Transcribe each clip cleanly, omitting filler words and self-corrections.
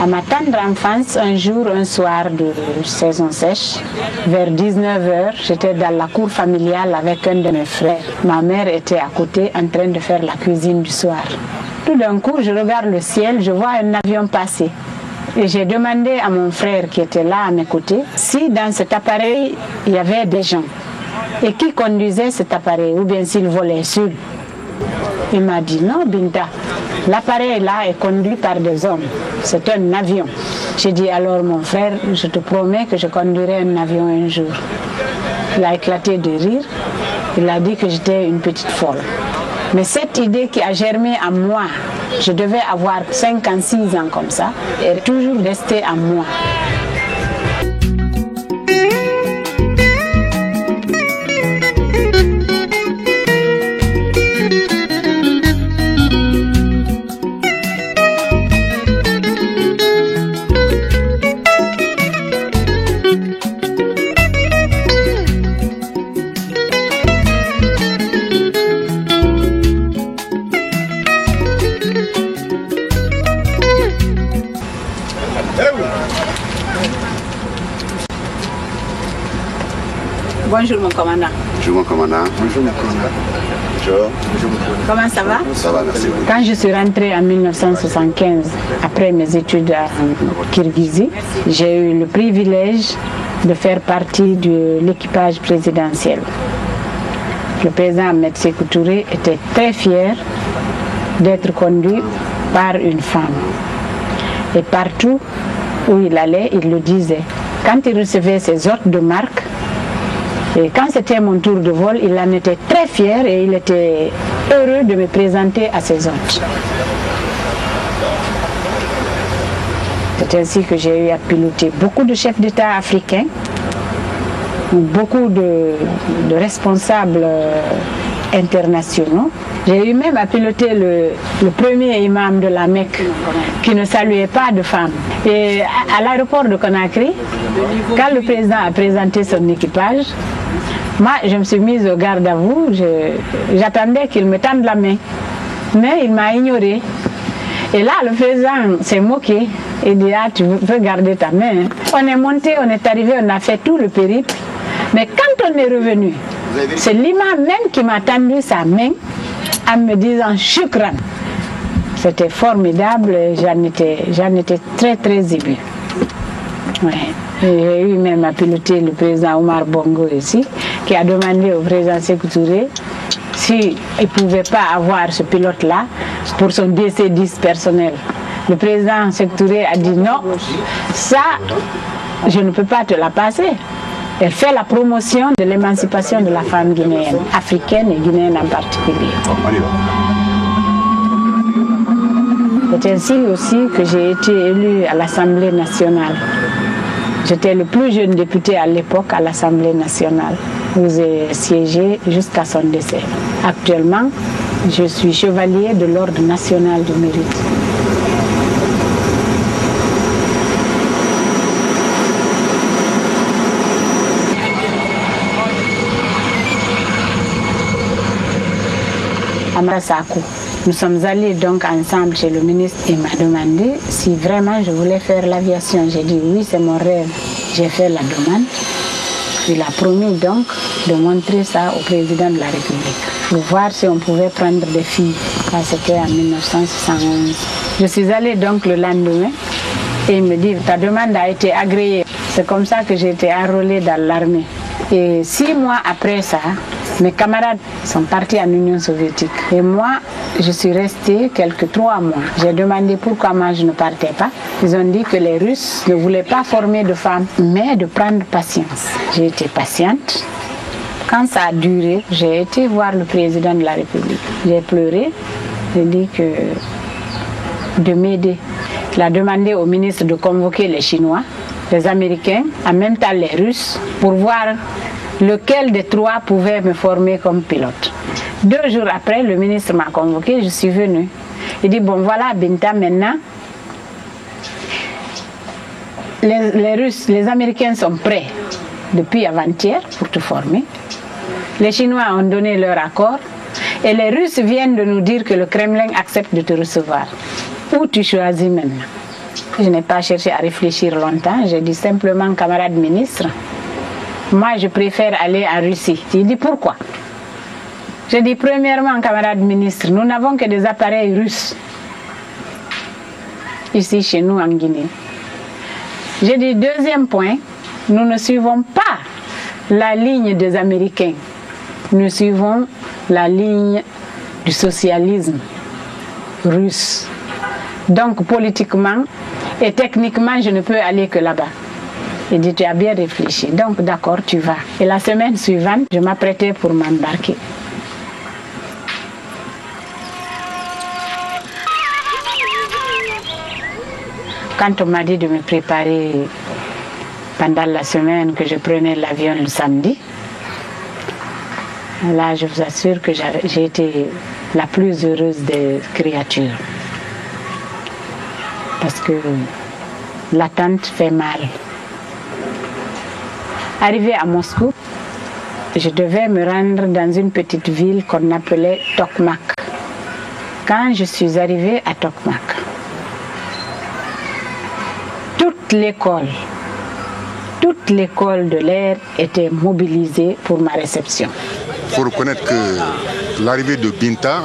À ma tendre enfance, un jour, un soir de saison sèche, vers 19h, j'étais dans la cour familiale avec un de mes frères. Ma mère était à côté en train de faire la cuisine du soir. Tout d'un coup, je regarde le ciel, je vois un avion passer. Et j'ai demandé à mon frère qui était là à mes côtés si dans cet appareil, il y avait des gens. Et qui conduisait cet appareil, ou bien s'il volait seul. Il m'a dit non, Binta, l'appareil là est conduit par des hommes. C'est un avion. J'ai dit alors mon frère, je te promets que je conduirai un avion un jour. Il a éclaté de rire. Il a dit que j'étais une petite folle. Mais cette idée qui a germé en moi, je devais avoir 5 ans, 6 ans comme ça, est toujours restée en moi. Bonjour mon commandant. Bonjour mon commandant. Bonjour mon commandant. Bonjour. Comment ça va? Ça va, merci. Quand je suis rentrée en 1975, après mes études en Kirghizie, j'ai eu le privilège de faire partie de l'équipage présidentiel. Le président Ahmed Sékou Touré était très fier d'être conduit par une femme. Et partout où il allait, il le disait. Quand il recevait ses hôtes de marque, et quand c'était mon tour de vol, il en était très fier et il était heureux de me présenter à ses hôtes. C'est ainsi que j'ai eu à piloter beaucoup de chefs d'État africains, beaucoup de responsables internationaux. J'ai eu même à piloter le premier imam de la Mecque qui ne saluait pas de femmes. Et à l'aéroport de Conakry, quand le président a présenté son équipage, moi je me suis mise au garde à vous, j'attendais qu'il me tende la main. Mais il m'a ignorée. Et là, le président s'est moqué. Il dit, ah, tu veux garder ta main. On est monté, on est arrivé, on a fait tout le périple. Mais quand on est revenu, c'est l'imam même qui m'a tendu sa main en me disant shukran. C'était formidable, j'en étais très très émue. Ouais. J'ai eu même à piloter le président Omar Bongo ici, qui a demandé au président Sékou Touré s'il ne pouvait pas avoir ce pilote-là pour son DC-10 personnel. Le président Sékou Touré a dit non, ça, je ne peux pas te la passer. Elle fait la promotion de l'émancipation de la femme guinéenne, africaine et guinéenne en particulier. C'est ainsi aussi que j'ai été élue à l'Assemblée nationale. J'étais le plus jeune député à l'époque à l'Assemblée nationale, où j'ai siégé jusqu'à son décès. Actuellement, je suis chevalier de l'Ordre national du mérite. Amrasakou. Nous sommes allés donc ensemble chez le ministre. Il m'a demandé si vraiment je voulais faire l'aviation. J'ai dit oui, c'est mon rêve. J'ai fait la demande. Il a promis donc de montrer ça au président de la République, pour voir si on pouvait prendre des filles. C'était en 1971. Je suis allée donc le lendemain et il me dit ta demande a été agréée. C'est comme ça que j'ai été enrôlée dans l'armée. Et 6 mois après ça, mes camarades sont partis en Union soviétique. Et moi, je suis restée quelques 3 mois. J'ai demandé pourquoi moi je ne partais pas. Ils ont dit que les Russes ne voulaient pas former de femmes, mais de prendre patience. J'ai été patiente. Quand ça a duré, j'ai été voir le président de la République. J'ai pleuré. J'ai dit de m'aider. Il a demandé au ministre de convoquer les Chinois, les Américains, en même temps les Russes, pour voir lequel des 3 pouvait me former comme pilote. 2 jours après, le ministre m'a convoqué, je suis venue. Il dit, bon voilà Binta, maintenant, les Russes, les Américains sont prêts depuis avant-hier pour te former. Les Chinois ont donné leur accord et les Russes viennent de nous dire que le Kremlin accepte de te recevoir. Où tu choisis maintenant? Je n'ai pas cherché à réfléchir longtemps. J'ai dit simplement, camarade ministre, moi je préfère aller en Russie. Il dit pourquoi? J'ai dit premièrement, camarade ministre, nous n'avons que des appareils russes ici chez nous en Guinée. J'ai dit deuxième point, nous ne suivons pas la ligne des Américains. Nous suivons la ligne du socialisme russe. Donc politiquement et techniquement, je ne peux aller que là-bas. Il dit, tu as bien réfléchi. Donc d'accord, tu vas. Et la semaine suivante, je m'apprêtais pour m'embarquer. Quand on m'a dit de me préparer pendant la semaine, que je prenais l'avion le samedi, là je vous assure que j'ai été la plus heureuse des créatures. Parce que l'attente fait mal. Arrivé à Moscou, je devais me rendre dans une petite ville qu'on appelait Tokmak. Quand je suis arrivée à Tokmak, toute l'école de l'air était mobilisée pour ma réception. Il faut reconnaître que l'arrivée de Binta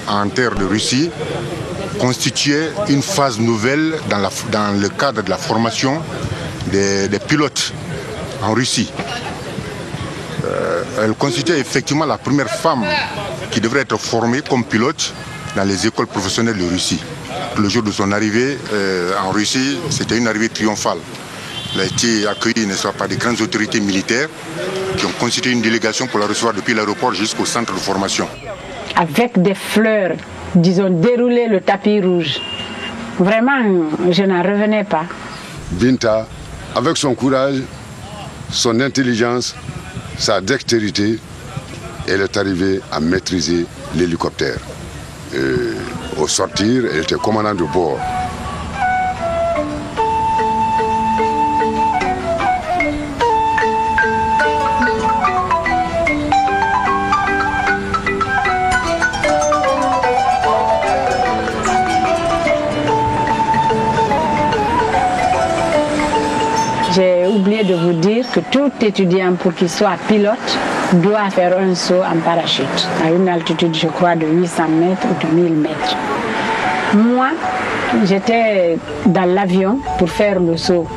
en terre de Russie constituait une phase nouvelle dans le cadre de la formation des pilotes en Russie. Elle constituait effectivement la première femme qui devrait être formée comme pilote dans les écoles professionnelles de Russie. Le jour de son arrivée en Russie, c'était une arrivée triomphale. Elle a été accueillie, n'est-ce pas, par des grandes autorités militaires qui ont constitué une délégation pour la recevoir depuis l'aéroport jusqu'au centre de formation. Avec des fleurs, disons, dérouler le tapis rouge. Vraiment, je n'en revenais pas. Binta, avec son courage, son intelligence, sa dextérité, elle est arrivée à maîtriser l'hélicoptère. Au sortir, elle était commandant de bord. J'ai oublié de vous dire que tout étudiant pour qu'il soit pilote doit faire un saut en parachute à une altitude, je crois, de 800 mètres ou de 1000 mètres. Moi, j'étais dans l'avion pour faire le saut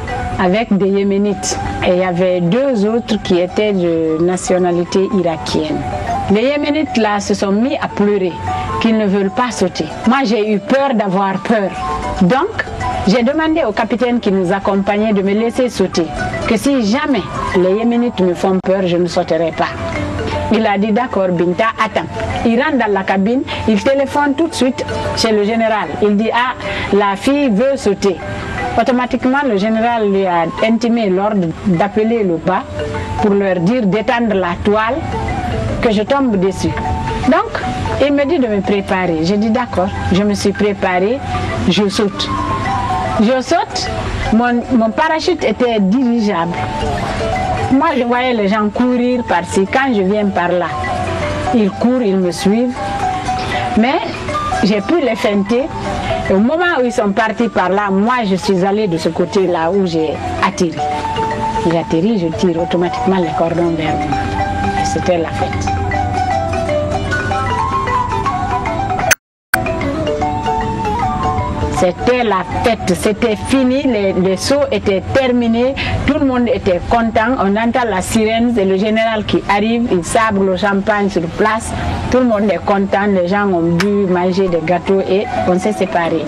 avec des Yéménites. Et il y avait deux autres qui étaient de nationalité irakienne. Les Yéménites là se sont mis à pleurer, qu'ils ne veulent pas sauter. Moi, j'ai eu peur d'avoir peur. Donc, j'ai demandé au capitaine qui nous accompagnait de me laisser sauter, que si jamais les Yéménites me font peur, je ne sauterai pas. Il a dit d'accord Binta, attends. Il rentre dans la cabine, il téléphone tout de suite chez le général. Il dit ah, la fille veut sauter. Automatiquement, le général lui a intimé l'ordre d'appeler le bas pour leur dire d'étendre la toile, que je tombe dessus. Donc, il me dit de me préparer. J'ai dit d'accord, je me suis préparée, je saute. Je saute, mon parachute était dirigeable. Moi, je voyais les gens courir par-ci. Quand je viens par là, ils courent, ils me suivent. Mais j'ai pu les feinter. Et au moment où ils sont partis par là, moi, je suis allée de ce côté-là où j'ai atterri. J'ai atterri, je tire automatiquement les cordons vers moi. Et c'était la fête. C'était la fête, c'était fini, les sauts étaient terminés, tout le monde était content, on entend la sirène, c'est le général qui arrive, il sabre le champagne sur place, tout le monde est content, les gens ont bu, mangé des gâteaux et on s'est séparés.